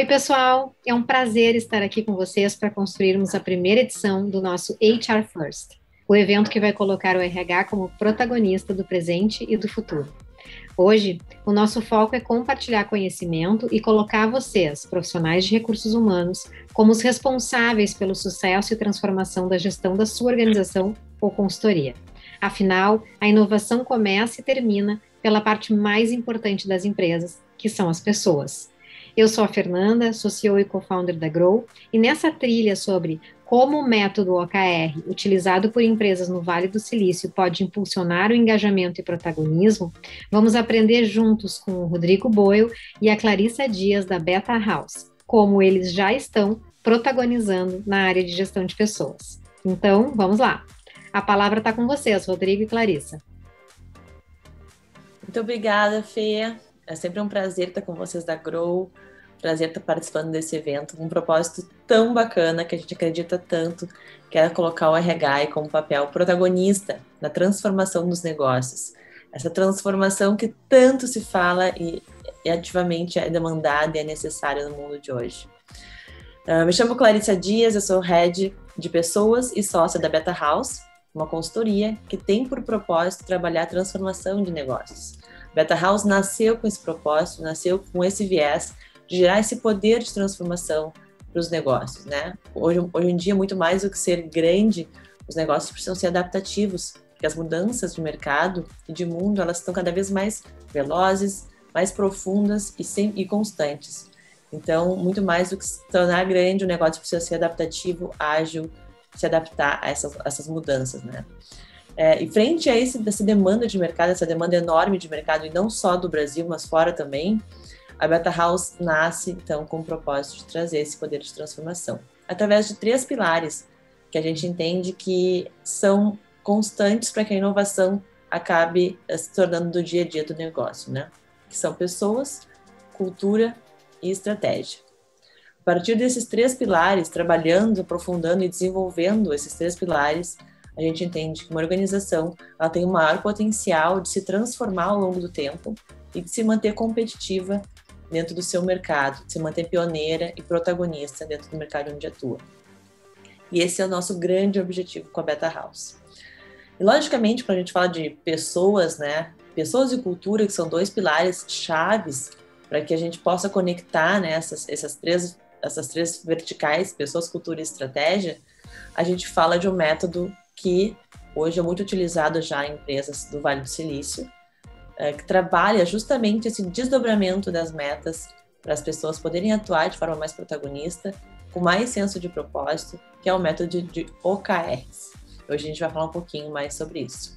Oi, pessoal! É um prazer estar aqui com vocês para construirmos a primeira edição do nosso HR First, o evento que vai colocar o RH como protagonista do presente e do futuro. Hoje, o nosso foco é compartilhar conhecimento e colocar vocês, profissionais de recursos humanos, como os responsáveis pelo sucesso e transformação da gestão da sua organização ou consultoria. Afinal, a inovação começa e termina pela parte mais importante das empresas, que são as pessoas. Eu sou a Fernanda, sou CEO e co-founder da Grow, e nessa trilha sobre como o método OKR, utilizado por empresas no Vale do Silício, pode impulsionar o engajamento e protagonismo, vamos aprender juntos com o Rodrigo Boyle e a Clarissa Dias da Beta House, como eles já estão protagonizando na área de gestão de pessoas. Então, vamos lá. A palavra está com vocês, Rodrigo e Clarissa. Muito obrigada, Fê. É sempre um prazer estar com vocês da Grow, prazer estar participando desse evento, com um propósito tão bacana que a gente acredita tanto, que é colocar o RH como papel protagonista na transformação dos negócios. Essa transformação que tanto se fala e ativamente é demandada e é necessária no mundo de hoje. Me chamo Clarissa Dias, eu sou Head de Pessoas e sócia da Beta House, uma consultoria que tem por propósito trabalhar a transformação de negócios. Beta House nasceu com esse propósito, nasceu com esse viés de gerar esse poder de transformação para os negócios, né? Hoje em dia, muito mais do que ser grande, os negócios precisam ser adaptativos, porque as mudanças de mercado e de mundo, elas estão cada vez mais velozes, mais profundas e constantes. Então, muito mais do que se tornar grande, o negócio precisa ser adaptativo, ágil, se adaptar a essas mudanças, né? E frente a essa demanda de mercado, essa demanda enorme de mercado, e não só do Brasil, mas fora também, a Beta House nasce, então, com o propósito de trazer esse poder de transformação, através de 3 pilares que a gente entende que são constantes para que a inovação acabe se tornando do dia a dia do negócio, né? Que são pessoas, cultura e estratégia. A partir desses 3 pilares, trabalhando, aprofundando e desenvolvendo esses 3 pilares, a gente entende que uma organização ela tem um maior potencial de se transformar ao longo do tempo e de se manter competitiva dentro do seu mercado, de se manter pioneira e protagonista dentro do mercado onde atua. E esse é o nosso grande objetivo com a Beta House. E, logicamente, quando a gente fala de pessoas, né, pessoas e cultura, que são 2 pilares chaves para que a gente possa conectar, né, essas três verticais, pessoas, cultura e estratégia, a gente fala de um método que hoje é muito utilizado já em empresas do Vale do Silício, que trabalha justamente esse desdobramento das metas para as pessoas poderem atuar de forma mais protagonista, com mais senso de propósito, que é o método de OKRs. Hoje a gente vai falar um pouquinho mais sobre isso,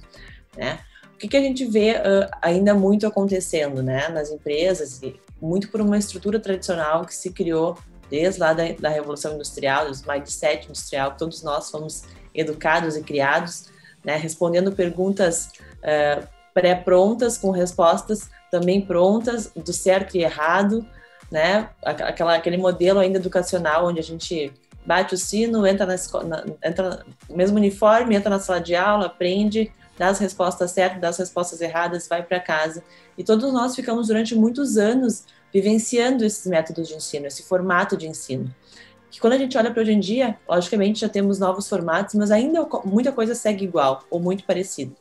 né? O que a gente vê ainda muito acontecendo, né, nas empresas, e muito por uma estrutura tradicional que se criou desde lá da Revolução Industrial, do mindset industrial, que todos nós fomos educados e criados, né, respondendo perguntas pré-prontas, com respostas também prontas, do certo e errado, né, aquele modelo ainda educacional, onde a gente bate o sino, entra no mesmo uniforme, entra na sala de aula, aprende, dá as respostas certas, dá as respostas erradas, vai para casa. E todos nós ficamos durante muitos anos vivenciando esses métodos de ensino, esse formato de ensino. Que quando a gente olha para hoje em dia, logicamente já temos novos formatos, mas ainda muita coisa segue igual ou muito parecido.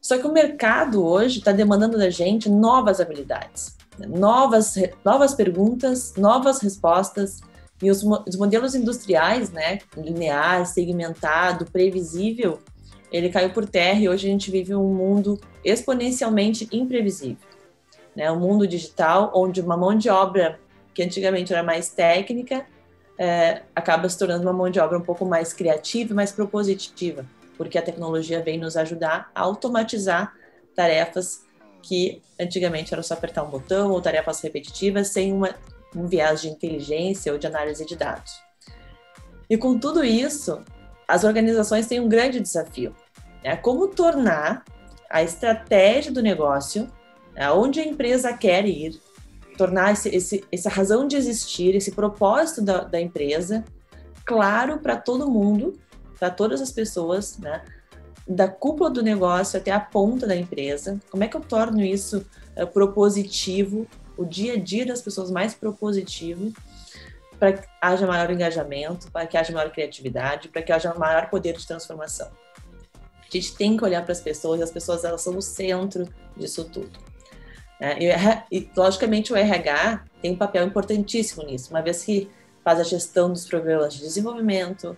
Só que o mercado hoje está demandando da gente novas habilidades, né? Novas perguntas, novas respostas, e os modelos industriais, né, linear, segmentado, previsível, ele caiu por terra e hoje a gente vive um mundo exponencialmente imprevisível, né? Um mundo digital onde uma mão de obra que antigamente era mais técnica acaba se tornando uma mão de obra um pouco mais criativa e mais propositiva, porque a tecnologia vem nos ajudar a automatizar tarefas que antigamente era só apertar um botão, ou tarefas repetitivas sem um viés de inteligência ou de análise de dados. E com tudo isso, as organizações têm um grande desafio, né? Como tornar a estratégia do negócio, aonde a empresa quer ir, tornar essa razão de existir, esse propósito da empresa, claro para todo mundo, para todas as pessoas, né? Da cúpula do negócio até a ponta da empresa. Como é que eu torno isso propositivo, o dia a dia das pessoas mais propositivo, para que haja maior engajamento, para que haja maior criatividade, para que haja maior poder de transformação. A gente tem que olhar para as pessoas, e as pessoas elas são o centro disso tudo. E, logicamente, o RH tem um papel importantíssimo nisso, uma vez que faz a gestão dos programas de desenvolvimento,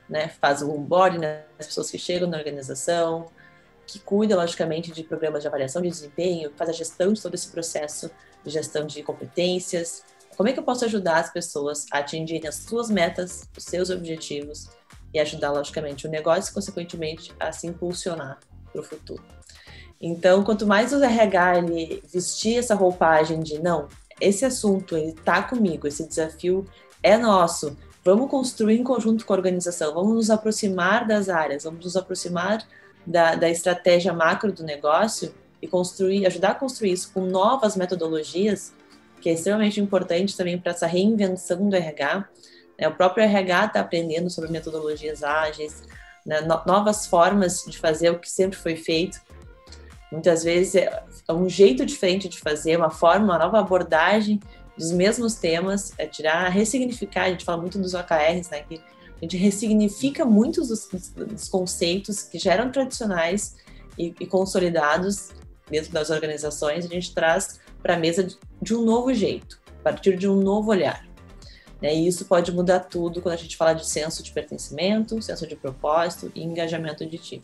né, faz o onboarding das pessoas que chegam na organização, que cuida, logicamente, de programas de avaliação de desempenho, faz a gestão de todo esse processo de gestão de competências. Como é que eu posso ajudar as pessoas a atingirem as suas metas, os seus objetivos e ajudar, logicamente, o negócio, consequentemente, a se impulsionar para o futuro. Então, quanto mais o RH ele vestir essa roupagem de não, esse assunto ele está comigo, esse desafio é nosso, vamos construir em conjunto com a organização, vamos nos aproximar das áreas, vamos nos aproximar da estratégia macro do negócio e ajudar a construir isso com novas metodologias, que é extremamente importante também para essa reinvenção do RH. O próprio RH está aprendendo sobre metodologias ágeis, né, novas formas de fazer o que sempre foi feito. Muitas vezes é um jeito diferente de fazer, uma forma, uma nova abordagem dos mesmos temas, ressignificar. A gente fala muito dos OKRs, né, que a gente ressignifica muitos dos conceitos que já eram tradicionais e consolidados dentro das organizações, a gente traz para a mesa de um novo jeito, a partir de um novo olhar. E isso pode mudar tudo quando a gente fala de senso de pertencimento, senso de propósito e engajamento de time.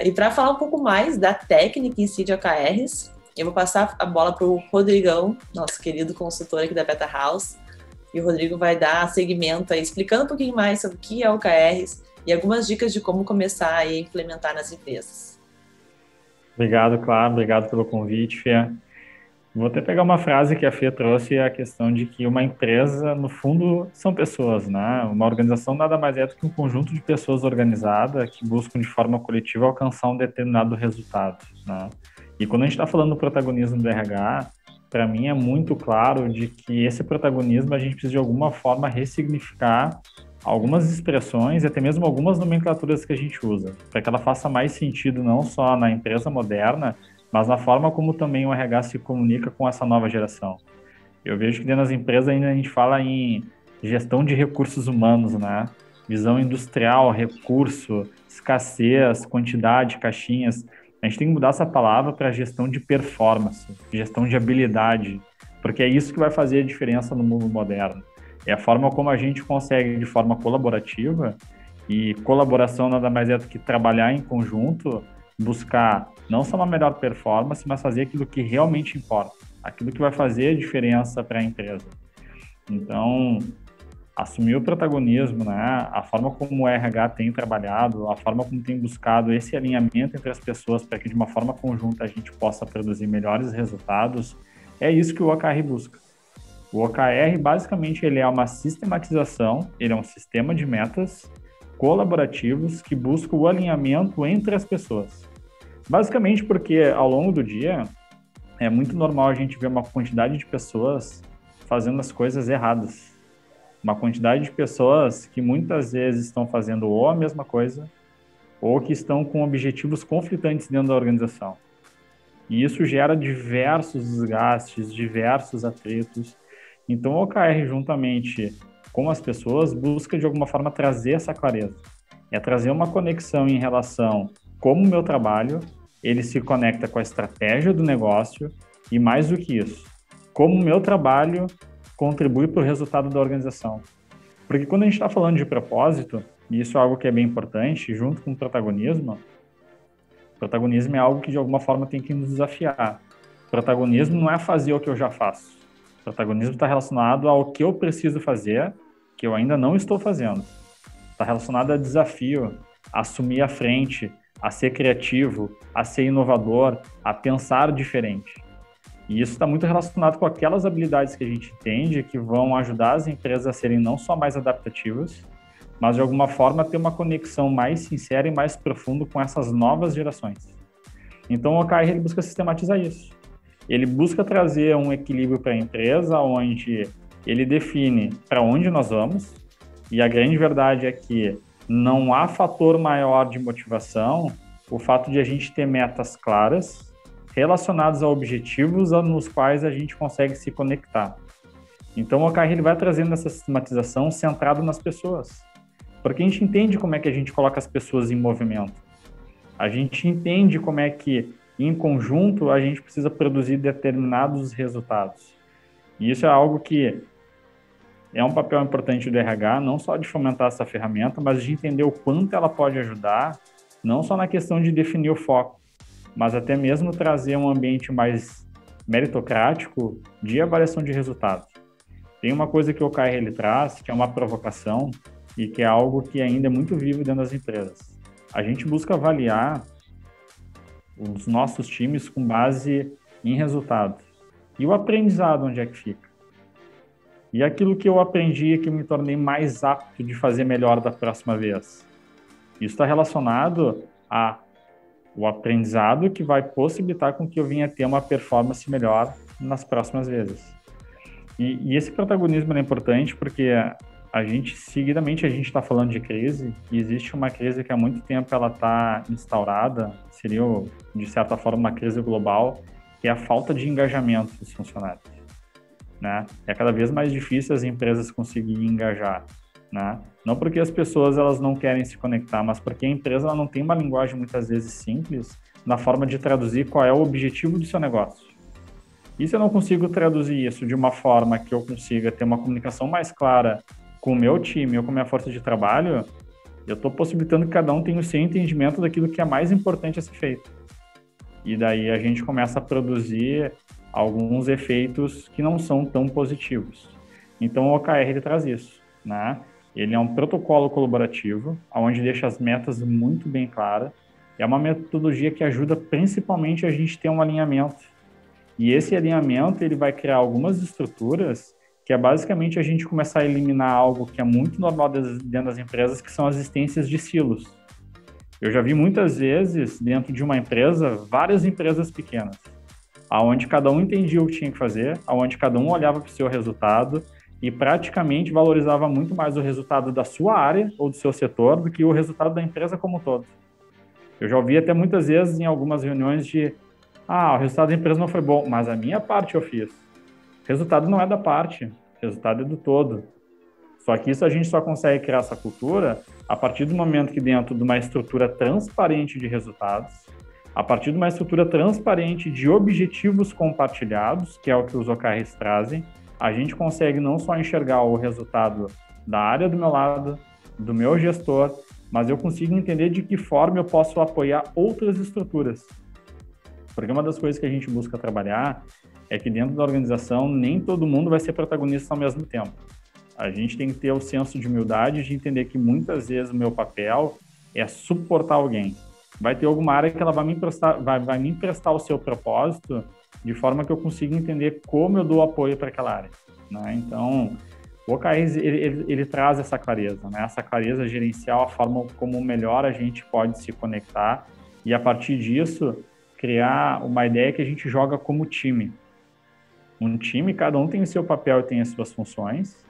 E para falar um pouco mais da técnica em si de OKRs, eu vou passar a bola para o Rodrigão, nosso querido consultor aqui da Beta House, e o Rodrigo vai dar segmento aí, explicando um pouquinho mais sobre o que é OKRs e algumas dicas de como começar a implementar nas empresas. Obrigado, Clara, obrigado pelo convite, Fê. Vou até pegar uma frase que a Fê trouxe, a questão de que uma empresa, no fundo, são pessoas, né? Uma organização nada mais é do que um conjunto de pessoas organizadas que buscam de forma coletiva alcançar um determinado resultado, né? E quando a gente está falando do protagonismo do RH, para mim é muito claro de que esse protagonismo a gente precisa de alguma forma ressignificar algumas expressões e até mesmo algumas nomenclaturas que a gente usa, para que ela faça mais sentido não só na empresa moderna, mas na forma como também o RH se comunica com essa nova geração. Eu vejo que dentro das empresas ainda a gente fala em gestão de recursos humanos, né? Visão industrial, recurso, escassez, quantidade, caixinhas. A gente tem que mudar essa palavra para gestão de performance, gestão de habilidade, porque é isso que vai fazer a diferença no mundo moderno. É a forma como a gente consegue, de forma colaborativa, e colaboração nada mais é do que trabalhar em conjunto, buscar não só uma melhor performance, mas fazer aquilo que realmente importa, aquilo que vai fazer a diferença para a empresa. Então, assumir o protagonismo, né? A forma como o RH tem trabalhado, a forma como tem buscado esse alinhamento entre as pessoas para que de uma forma conjunta a gente possa produzir melhores resultados, é isso que o OKR busca. O OKR, basicamente, ele é uma sistematização, ele é um sistema de metas colaborativos que busca o alinhamento entre as pessoas. Basicamente porque, ao longo do dia, é muito normal a gente ver uma quantidade de pessoas fazendo as coisas erradas. Uma quantidade de pessoas que muitas vezes estão fazendo ou a mesma coisa, ou que estão com objetivos conflitantes dentro da organização. E isso gera diversos desgastes, diversos atritos. Então, o OKR, juntamente com as pessoas, busca de alguma forma trazer essa clareza. É trazer uma conexão em relação como o meu trabalho, ele se conecta com a estratégia do negócio e, mais do que isso, como o meu trabalho contribui para o resultado da organização. Porque quando a gente está falando de propósito, e isso é algo que é bem importante, junto com o protagonismo é algo que de alguma forma tem que nos desafiar. Protagonismo não é fazer o que eu já faço. Protagonismo está relacionado ao que eu preciso fazer, que eu ainda não estou fazendo. Está relacionado a desafio, a assumir a frente, a ser criativo, a ser inovador, a pensar diferente. E isso está muito relacionado com aquelas habilidades que a gente entende que vão ajudar as empresas a serem não só mais adaptativas, mas de alguma forma ter uma conexão mais sincera e mais profunda com essas novas gerações. Então o OKR ele busca sistematizar isso. Ele busca trazer um equilíbrio para a empresa, onde ele define para onde nós vamos, e a grande verdade é que não há fator maior de motivação o fato de a gente ter metas claras relacionados a objetivos nos quais a gente consegue se conectar. Então, o OKR ele vai trazendo essa sistematização centrada nas pessoas, porque a gente entende como é que a gente coloca as pessoas em movimento. A gente entende como é que, em conjunto, a gente precisa produzir determinados resultados. E isso é algo que é um papel importante do RH, não só de fomentar essa ferramenta, mas de entender o quanto ela pode ajudar, não só na questão de definir o foco, mas até mesmo trazer um ambiente mais meritocrático de avaliação de resultados. Tem uma coisa que o OKR ele traz, que é uma provocação e que é algo que ainda é muito vivo dentro das empresas. A gente busca avaliar os nossos times com base em resultados. E o aprendizado, onde é que fica? E aquilo que eu aprendi é que eu me tornei mais apto de fazer melhor da próxima vez. Isso está relacionado ao aprendizado que vai possibilitar com que eu venha ter uma performance melhor nas próximas vezes. E esse protagonismo é importante porque seguidamente a gente está falando de crise e existe uma crise que há muito tempo ela está instaurada, seria de certa forma uma crise global, que é a falta de engajamento dos funcionários, né? É cada vez mais difícil as empresas conseguirem engajar, né? Não porque as pessoas elas não querem se conectar, mas porque a empresa ela não tem uma linguagem muitas vezes simples na forma de traduzir qual é o objetivo do seu negócio. E se eu não consigo traduzir isso de uma forma que eu consiga ter uma comunicação mais clara com o meu time ou com a minha força de trabalho, eu estou possibilitando que cada um tenha o seu entendimento daquilo que é mais importante a ser feito. E daí a gente começa a produzir alguns efeitos que não são tão positivos. Então o OKR ele traz isso, né? Ele é um protocolo colaborativo, onde deixa as metas muito bem claras. É uma metodologia que ajuda principalmente a gente ter um alinhamento. E esse alinhamento ele vai criar algumas estruturas que é basicamente a gente começar a eliminar algo que é muito normal dentro das empresas, que são as existências de silos. Eu já vi muitas vezes, dentro de uma empresa, várias empresas pequenas, onde cada um entendia o que tinha que fazer, onde cada um olhava para o seu resultado e praticamente valorizava muito mais o resultado da sua área ou do seu setor do que o resultado da empresa como um todo. Eu já ouvi até muitas vezes em algumas reuniões de o resultado da empresa não foi bom, mas a minha parte eu fiz. O resultado não é da parte, o resultado é do todo. Só que isso a gente só consegue criar essa cultura a partir do momento que dentro de uma estrutura transparente de resultados, a partir de uma estrutura transparente de objetivos compartilhados, que é o que os OKRs trazem, a gente consegue não só enxergar o resultado da área do meu lado, do meu gestor, mas eu consigo entender de que forma eu posso apoiar outras estruturas. Porque uma das coisas que a gente busca trabalhar é que dentro da organização nem todo mundo vai ser protagonista ao mesmo tempo. A gente tem que ter o senso de humildade de entender que muitas vezes o meu papel é suportar alguém. Vai ter alguma área que ela vai me emprestar o seu propósito de forma que eu consiga entender como eu dou apoio para aquela área, né? Então, o OKR ele traz essa clareza, né? Essa clareza gerencial, a forma como melhor a gente pode se conectar e a partir disso criar uma ideia que a gente joga como time. Um time, cada um tem o seu papel e tem as suas funções,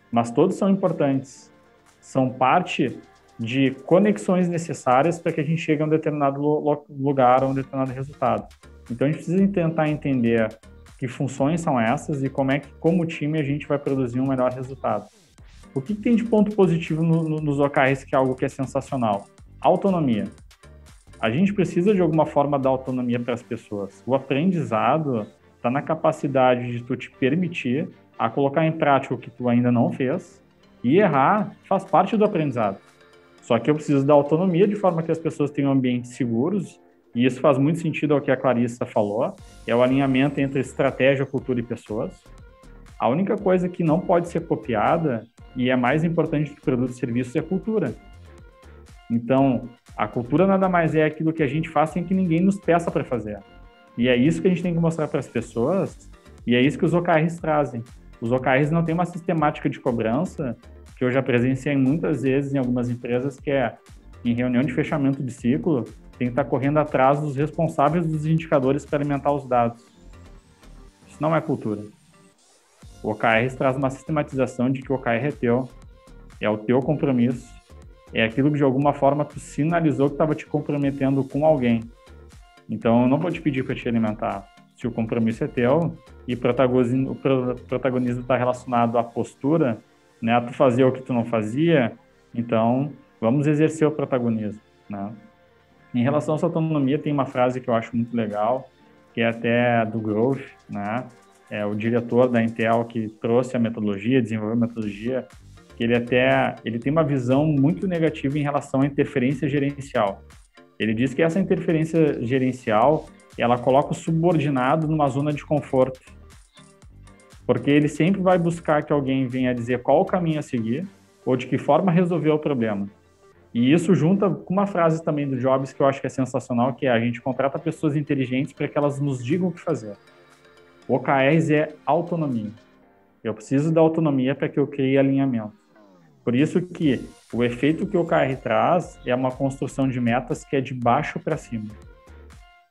mas todos são importantes. São parte de conexões necessárias para que a gente chegue a um determinado lugar, a um determinado resultado. Então, a gente precisa tentar entender que funções são essas e como é que, como time, a gente vai produzir um melhor resultado. O que tem de ponto positivo nos OKRs, que é algo que é sensacional? Autonomia. A gente precisa, de alguma forma, dar autonomia para as pessoas. O aprendizado está na capacidade de tu te permitir a colocar em prática o que tu ainda não fez e errar faz parte do aprendizado. Só que eu preciso dar autonomia de forma que as pessoas tenham ambientes seguros e isso faz muito sentido ao que a Clarissa falou, é o alinhamento entre estratégia, cultura e pessoas. A única coisa que não pode ser copiada e é mais importante que produto e serviços é a cultura. Então, a cultura nada mais é aquilo que a gente faz sem que ninguém nos peça para fazer. E é isso que a gente tem que mostrar para as pessoas e é isso que os OKRs trazem. Os OKRs não têm uma sistemática de cobrança que eu já presenciei muitas vezes em algumas empresas, que é em reunião de fechamento de ciclo, tem que estar correndo atrás dos responsáveis dos indicadores para alimentar os dados. Isso não é cultura. O OKR traz uma sistematização de que o OKR é teu, é o teu compromisso, é aquilo que de alguma forma tu sinalizou que estava te comprometendo com alguém. Então, eu não vou te pedir para te alimentar. Se o compromisso é teu e o protagonismo está relacionado à postura, né, a tu fazer o que tu não fazia, então vamos exercer o protagonismo, né? Em relação à sua autonomia, tem uma frase que eu acho muito legal, que é até do Grove, né? É o diretor da Intel que trouxe a metodologia, desenvolveu a metodologia, que ele tem uma visão muito negativa em relação à interferência gerencial. Ele diz que essa interferência gerencial, ela coloca o subordinado numa zona de conforto, porque ele sempre vai buscar que alguém venha dizer qual o caminho a seguir ou de que forma resolver o problema. E isso junta com uma frase também do Jobs que eu acho que é sensacional, que é: a gente contrata pessoas inteligentes para que elas nos digam o que fazer. O OKRs é autonomia. Eu preciso da autonomia para que eu crie alinhamento. Por isso que o efeito que o OKR traz é uma construção de metas que é de baixo para cima.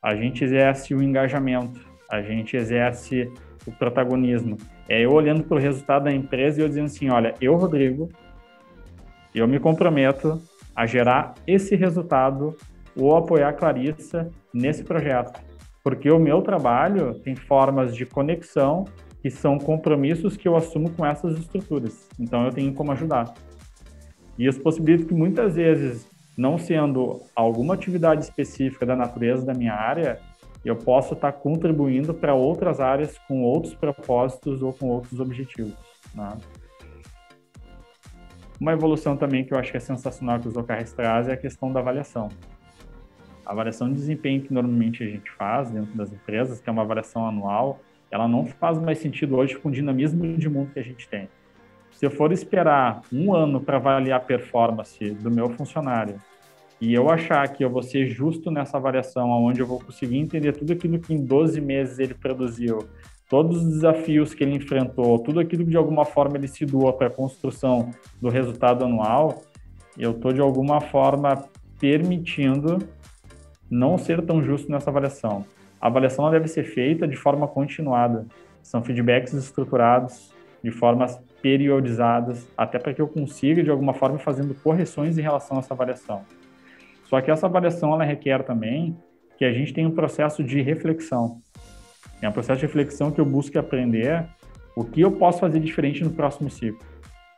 A gente exerce o engajamento, a gente exerce o protagonismo. É eu olhando para o resultado da empresa e eu dizendo assim: olha, eu, Rodrigo, eu me comprometo a gerar esse resultado ou apoiar a Clarissa nesse projeto. Porque o meu trabalho tem formas de conexão que são compromissos que eu assumo com essas estruturas. Então, eu tenho como ajudar. E isso possibilita que, muitas vezes, não sendo alguma atividade específica da natureza da minha área, eu posso estar contribuindo para outras áreas com outros propósitos ou com outros objetivos, né? Uma evolução também que eu acho que é sensacional que os OKRs trazem é a questão da avaliação. A avaliação de desempenho que normalmente a gente faz dentro das empresas, que é uma avaliação anual, ela não faz mais sentido hoje com o dinamismo de mundo que a gente tem. Se eu for esperar um ano para avaliar a performance do meu funcionário e eu achar que eu vou ser justo nessa avaliação, onde eu vou conseguir entender tudo aquilo que em 12 meses ele produziu, todos os desafios que ele enfrentou, tudo aquilo que de alguma forma ele se doa para a construção do resultado anual, eu estou de alguma forma permitindo não ser tão justo nessa avaliação. A avaliação deve ser feita de forma continuada. São feedbacks estruturados, de formas periodizadas, até para que eu consiga, de alguma forma, fazendo correções em relação a essa avaliação. Só que essa avaliação, ela requer também que a gente tenha um processo de reflexão. É um processo de reflexão que eu busco aprender o que eu posso fazer diferente no próximo ciclo.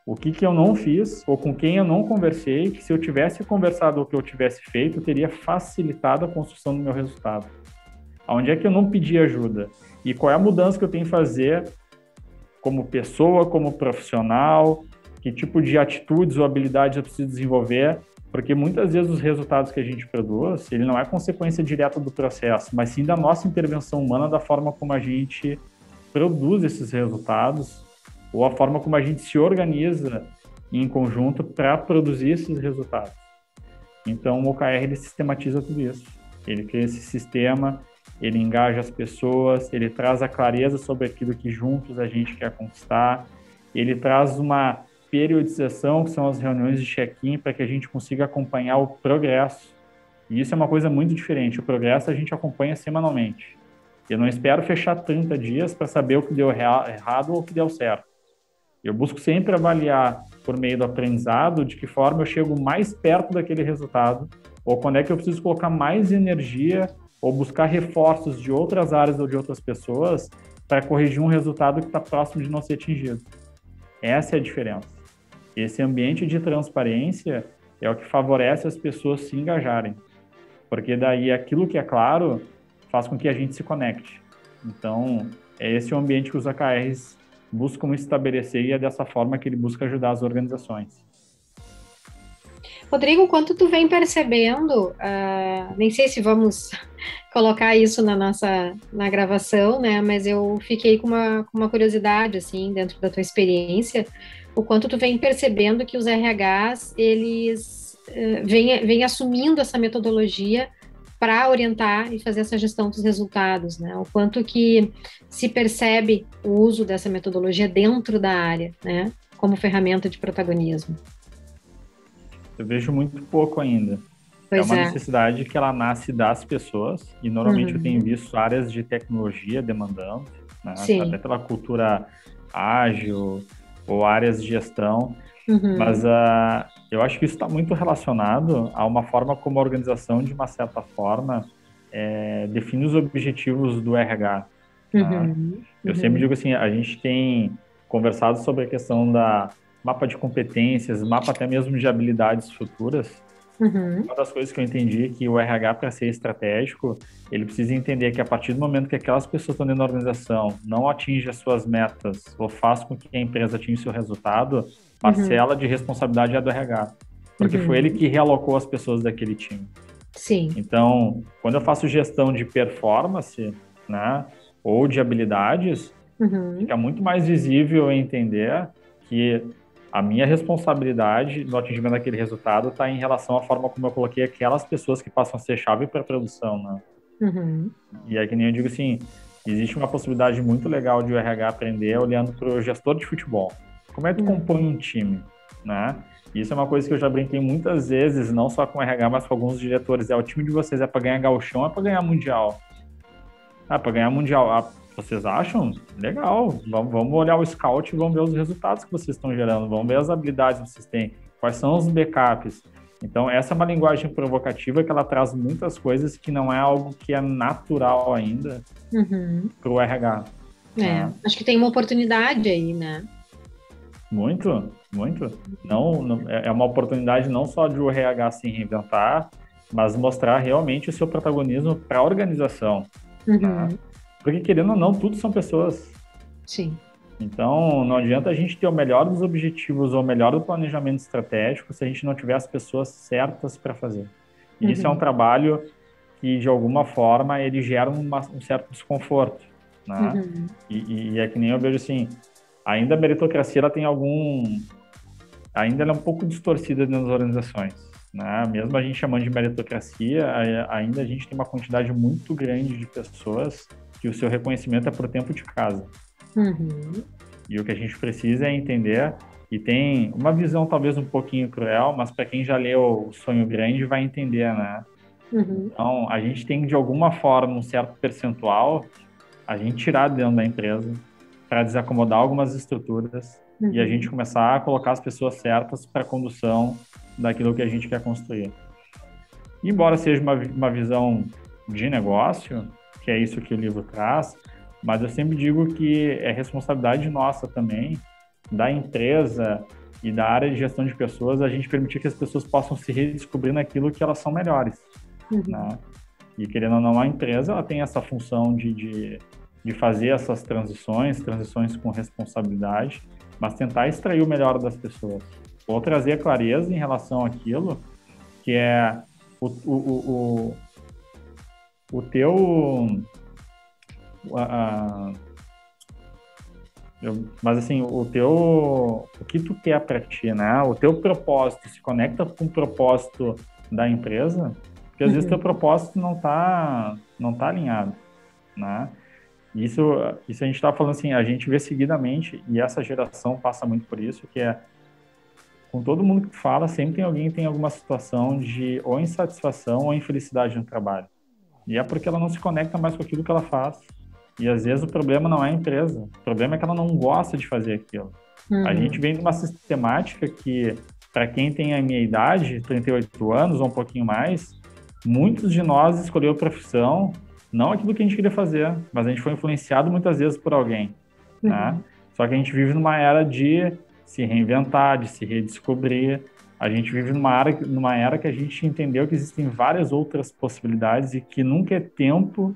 O que eu não fiz, ou com quem eu não conversei, que se eu tivesse conversado ou o que eu tivesse feito, teria facilitado a construção do meu resultado. Onde é que eu não pedi ajuda? E qual é a mudança que eu tenho que fazer como pessoa, como profissional? Que tipo de atitudes ou habilidades eu preciso desenvolver? Porque muitas vezes os resultados que a gente produz, ele não é consequência direta do processo, mas sim da nossa intervenção humana, da forma como a gente produz esses resultados, ou a forma como a gente se organiza em conjunto para produzir esses resultados. Então, o OKR, ele sistematiza tudo isso. Ele cria esse sistema, ele engaja as pessoas, ele traz a clareza sobre aquilo que juntos a gente quer conquistar, ele traz uma periodização, que são as reuniões de check-in, para que a gente consiga acompanhar o progresso. E isso é uma coisa muito diferente. O progresso a gente acompanha semanalmente. Eu não espero fechar 30 dias para saber o que deu errado ou o que deu certo. Eu busco sempre avaliar, por meio do aprendizado, de que forma eu chego mais perto daquele resultado, ou quando é que eu preciso colocar mais energia, ou buscar reforços de outras áreas ou de outras pessoas para corrigir um resultado que está próximo de não ser atingido. Essa é a diferença. Esse ambiente de transparência é o que favorece as pessoas se engajarem, porque daí aquilo que é claro faz com que a gente se conecte. Então, é esse o ambiente que os OKRs buscam estabelecer e é dessa forma que ele busca ajudar as organizações. Rodrigo, quanto tu vem percebendo, nem sei se vamos colocar isso na gravação, né? Mas eu fiquei com uma curiosidade, assim, dentro da tua experiência, o quanto tu vem percebendo que os RHs, eles vêm assumindo essa metodologia para orientar e fazer essa gestão dos resultados, né? O quanto que se percebe o uso dessa metodologia dentro da área, né? Como ferramenta de protagonismo. Eu vejo muito pouco ainda. Pois é uma necessidade que ela nasce das pessoas e normalmente eu tenho visto áreas de tecnologia demandando, né? Até pela cultura ágil ou áreas de gestão, mas eu acho que isso está muito relacionado a uma forma como a organização, de uma certa forma, define os objetivos do RH. Tá? Eu sempre digo assim, a gente tem conversado sobre a questão da mapa de competências, mapa até mesmo de habilidades futuras. Uma das coisas que eu entendi é que o RH, para ser estratégico, ele precisa entender que a partir do momento que aquelas pessoas estão dentro da organização não atingem as suas metas ou faz com que a empresa atinja o seu resultado, parcela de responsabilidade é do RH. Porque foi ele que realocou as pessoas daquele time. Sim. Então, quando eu faço gestão de performance, né, ou de habilidades, fica muito mais visível entender que a minha responsabilidade no atingimento daquele resultado está em relação à forma como eu coloquei aquelas pessoas que passam a ser chave para a produção, né? E é que nem eu digo assim, existe uma possibilidade muito legal de o RH aprender olhando para o gestor de futebol. Como é que tu compõe um time, né? Isso é uma coisa que eu já brinquei muitas vezes, não só com o RH, mas com alguns diretores. O time de vocês é para ganhar gauchão, é para ganhar mundial? Para ganhar mundial. Vocês acham? Legal. Vamos olhar o scout e vamos ver os resultados que vocês estão gerando. Vamos ver as habilidades que vocês têm. Quais são os backups. Então, essa é uma linguagem provocativa que ela traz muitas coisas que não é algo que é natural ainda para o RH. Né? Acho que tem uma oportunidade aí, né? Muito, muito. Não, é uma oportunidade não só de o RH se reinventar, mas mostrar realmente o seu protagonismo para a organização. Tá? Porque, querendo ou não, tudo são pessoas. Sim. Então, não adianta a gente ter o melhor dos objetivos ou o melhor do planejamento estratégico se a gente não tiver as pessoas certas para fazer. E isso é um trabalho que, de alguma forma, ele gera um certo desconforto. Né? E é que nem eu vejo assim, ainda a meritocracia ela tem ainda ela é um pouco distorcida dentro das organizações. Né? Mesmo a gente chamando de meritocracia, ainda a gente tem uma quantidade muito grande de pessoas que o seu reconhecimento é por tempo de casa. E o que a gente precisa é entender, e tem uma visão talvez um pouquinho cruel, mas para quem já leu O Sonho Grande vai entender, né? Então, a gente tem de alguma forma um certo percentual a gente tirar dentro da empresa para desacomodar algumas estruturas e a gente começar a colocar as pessoas certas para a condução daquilo que a gente quer construir. Embora seja uma visão de negócio, que é isso que o livro traz, mas eu sempre digo que é responsabilidade nossa também, da empresa e da área de gestão de pessoas, a gente permitir que as pessoas possam se redescobrir naquilo que elas são melhores. Né? E querendo ou não, a empresa ela tem essa função de fazer essas transições com responsabilidade, mas tentar extrair o melhor das pessoas. Ou trazer clareza em relação àquilo que é o teu... mas assim, o que tu quer para ti, né? O teu propósito se conecta com o propósito da empresa, porque às vezes teu propósito não tá alinhado, né? Isso a gente está falando assim, a gente vê seguidamente, e essa geração passa muito por isso, que é com todo mundo que fala, sempre tem alguém que tem alguma situação de ou insatisfação ou infelicidade no trabalho. E é porque ela não se conecta mais com aquilo que ela faz. E às vezes o problema não é a empresa, o problema é que ela não gosta de fazer aquilo. A gente vem de uma sistemática que, para quem tem a minha idade, 38 anos ou um pouquinho mais, muitos de nós escolheu a profissão, não aquilo que a gente queria fazer, mas a gente foi influenciado muitas vezes por alguém. Né? Só que a gente vive numa era de se reinventar, de se redescobrir. A gente vive numa era que a gente entendeu que existem várias outras possibilidades e que nunca é tempo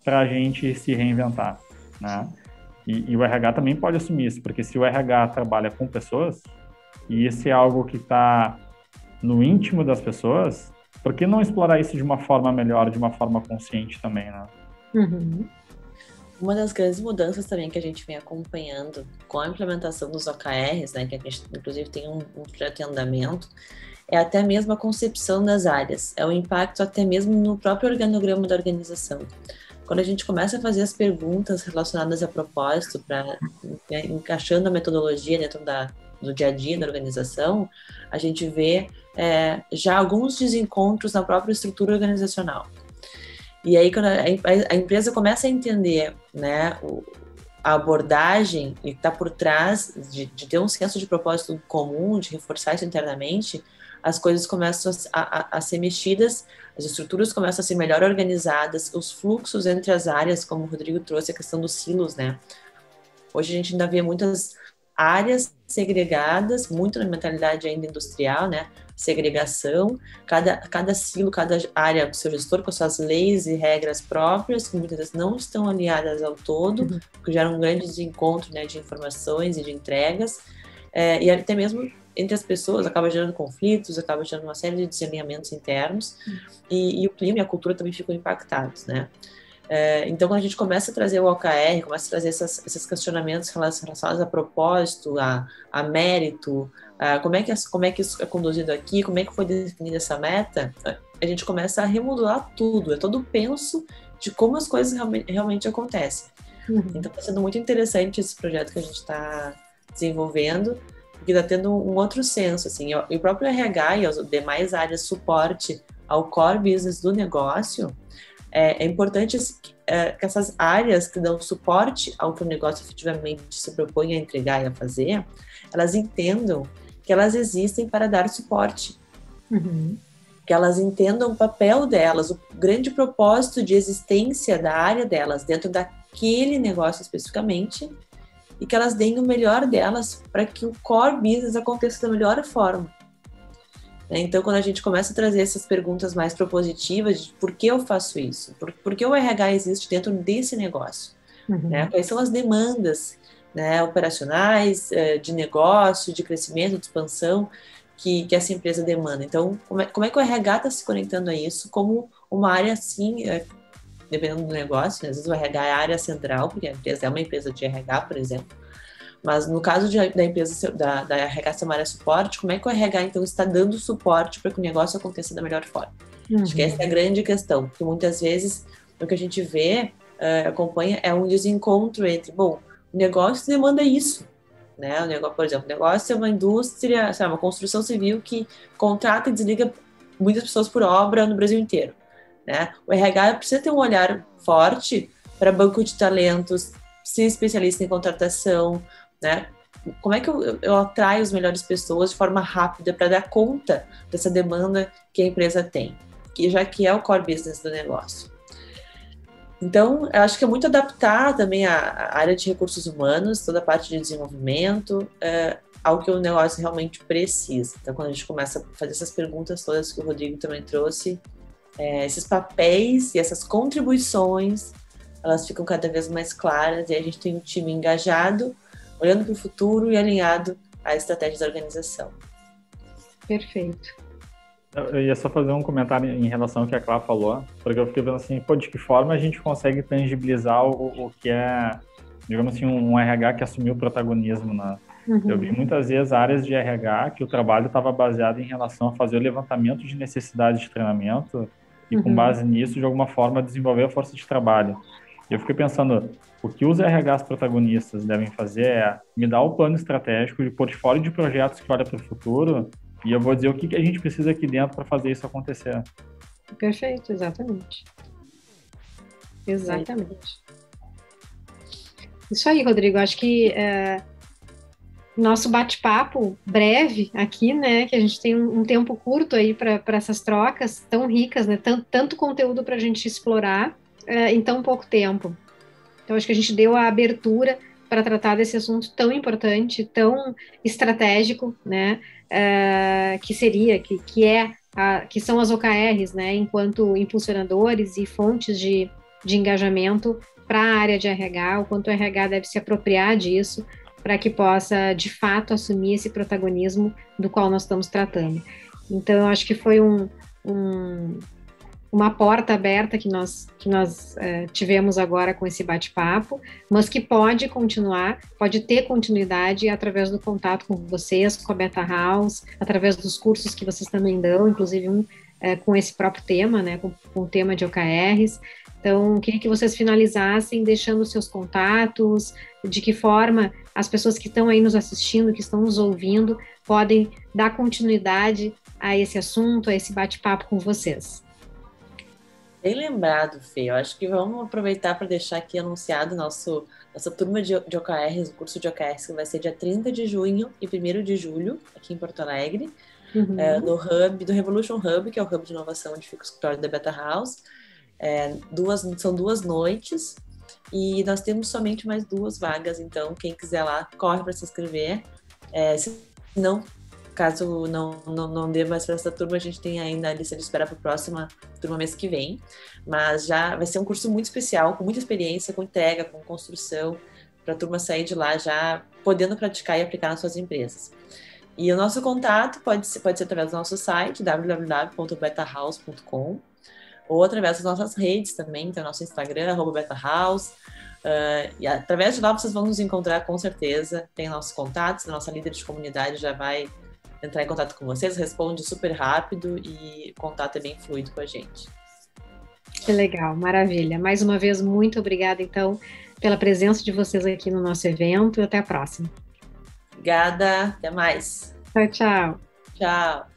para a gente se reinventar, né? E o RH também pode assumir isso, porque se o RH trabalha com pessoas, e isso é algo que está no íntimo das pessoas, por que não explorar isso de uma forma melhor, de uma forma consciente também, né? Uma das grandes mudanças também que a gente vem acompanhando com a implementação dos OKRs, né, que a gente inclusive tem um projeto em andamento, é até mesmo a concepção das áreas, é o impacto até mesmo no próprio organograma da organização. Quando a gente começa a fazer as perguntas relacionadas a propósito, para encaixando a metodologia dentro do dia a dia da organização, a gente vê já alguns desencontros na própria estrutura organizacional. E aí, quando a empresa começa a entender, né, a abordagem que está por trás de ter um senso de propósito comum, de reforçar isso internamente, as coisas começam a ser mexidas, as estruturas começam a ser melhor organizadas, os fluxos entre as áreas, como o Rodrigo trouxe, a questão dos silos, né? Hoje a gente ainda vê muitas áreas segregadas, muito na mentalidade ainda industrial, né? Segregação, cada silo, cada área com seu gestor, com suas leis e regras próprias, que muitas vezes não estão alinhadas ao todo, que geram um grande desencontro, né, de informações e de entregas, e até mesmo entre as pessoas, acaba gerando conflitos, acaba gerando uma série de desalinhamentos internos, e o clima e a cultura também ficam impactados, né? Então, quando a gente começa a trazer o OKR, começa a trazer esses questionamentos relacionados a propósito, a mérito, como é que isso é conduzido aqui, como é que foi definida essa meta, a gente começa a remodular tudo, é todo o penso de como as coisas realmente acontecem. Então, está sendo muito interessante esse projeto que a gente está desenvolvendo, porque está tendo um outro senso, assim, e o próprio RH e as demais áreas de suporte ao core business do negócio. É importante que essas áreas que dão suporte ao que o negócio efetivamente se propõe a entregar e a fazer, elas entendam que elas existem para dar suporte. Que elas entendam o papel delas, o grande propósito de existência da área delas dentro daquele negócio especificamente, e que elas deem o melhor delas para que o core business aconteça da melhor forma. Então, quando a gente começa a trazer essas perguntas mais propositivas de por que eu faço isso? Por que o RH existe dentro desse negócio? Né? Quais são as demandas, né, operacionais, de negócio, de crescimento, de expansão que essa empresa demanda? Então, como é que o RH está se conectando a isso como uma área, assim, dependendo do negócio, né? Às vezes o RH é a área central, porque a empresa é uma empresa de RH, por exemplo. Mas no caso da empresa da RH ser uma área suporte, como é que o RH então está dando suporte para que o negócio aconteça da melhor forma? Acho que essa é a grande questão, porque muitas vezes o que a gente vê, acompanha, é um desencontro entre, bom, o negócio demanda isso, né? O negócio, por exemplo, o negócio é uma indústria, sabe, uma construção civil que contrata e desliga muitas pessoas por obra no Brasil inteiro, né? O RH precisa ter um olhar forte para banco de talentos, ser especialista em contratação, né? Como é que eu atraio as melhores pessoas de forma rápida para dar conta dessa demanda que a empresa tem, já que é o core business do negócio. Então, eu acho que é muito adaptar também a área de recursos humanos, toda a parte de desenvolvimento, ao que o negócio realmente precisa. Então, quando a gente começa a fazer essas perguntas todas que o Rodrigo também trouxe, esses papéis e essas contribuições, elas ficam cada vez mais claras, e a gente tem um time engajado, olhando para o futuro e alinhado à estratégia da organização. Perfeito. Eu ia só fazer um comentário em relação ao que a Clara falou, porque eu fiquei vendo assim, de que forma a gente consegue tangibilizar o que é, digamos assim, um RH que assumiu o protagonismo, né? Eu vi muitas vezes áreas de RH que o trabalho estava baseado em relação a fazer o levantamento de necessidades de treinamento e, com base nisso, de alguma forma, desenvolver a força de trabalho. Eu fiquei pensando, o que os RHs protagonistas devem fazer é me dar o plano estratégico de portfólio de projetos que olha para o futuro, e eu vou dizer o que a gente precisa aqui dentro para fazer isso acontecer. Perfeito, exatamente. Exatamente. Isso aí, Rodrigo. Acho que nosso bate-papo breve aqui, né, que a gente tem um tempo curto aí para essas trocas tão ricas, né, tanto conteúdo para a gente explorar em tão pouco tempo. Então, acho que a gente deu a abertura para tratar desse assunto tão importante, tão estratégico, né, que são as OKRs, né, enquanto impulsionadores e fontes de engajamento para a área de RH, o quanto o RH deve se apropriar disso para que possa, de fato, assumir esse protagonismo do qual nós estamos tratando. Então, eu acho que foi uma porta aberta que nós tivemos agora com esse bate-papo, mas que pode continuar, pode ter continuidade através do contato com vocês, com a Beta House, através dos cursos que vocês também dão, inclusive com esse próprio tema, né, com o tema de OKRs. Então, queria que vocês finalizassem deixando seus contatos, de que forma as pessoas que estão aí nos assistindo, que estão nos ouvindo, podem dar continuidade a esse assunto, a esse bate-papo com vocês. Bem lembrado, Fê. Eu acho que vamos aproveitar para deixar aqui anunciado nossa turma de OKRs, o curso de OKRs, que vai ser dia 30 de junho e 1º de julho, aqui em Porto Alegre. no Hub, do Revolution Hub, que é o Hub de inovação onde fica o escritório da Beta House. São 2 noites e nós temos somente mais 2 vagas, então quem quiser lá, corre para se inscrever. Se não, caso não dê mais para essa turma, a gente tem ainda a lista de espera para a próxima turma mês que vem, mas já vai ser um curso muito especial, com muita experiência, com entrega, com construção, para a turma sair de lá já podendo praticar e aplicar nas suas empresas. E o nosso contato pode ser através do nosso site, www.betahouse.com, ou através das nossas redes também, então nosso Instagram, @betahouse. E através de lá vocês vão nos encontrar com certeza, tem nossos contatos, a nossa líder de comunidade já vai entrar em contato com vocês, responde super rápido e o contato é bem fluido com a gente. Que legal, maravilha. Mais uma vez, muito obrigada, então, pela presença de vocês aqui no nosso evento e até a próxima. Obrigada, até mais. Tchau, tchau. Tchau.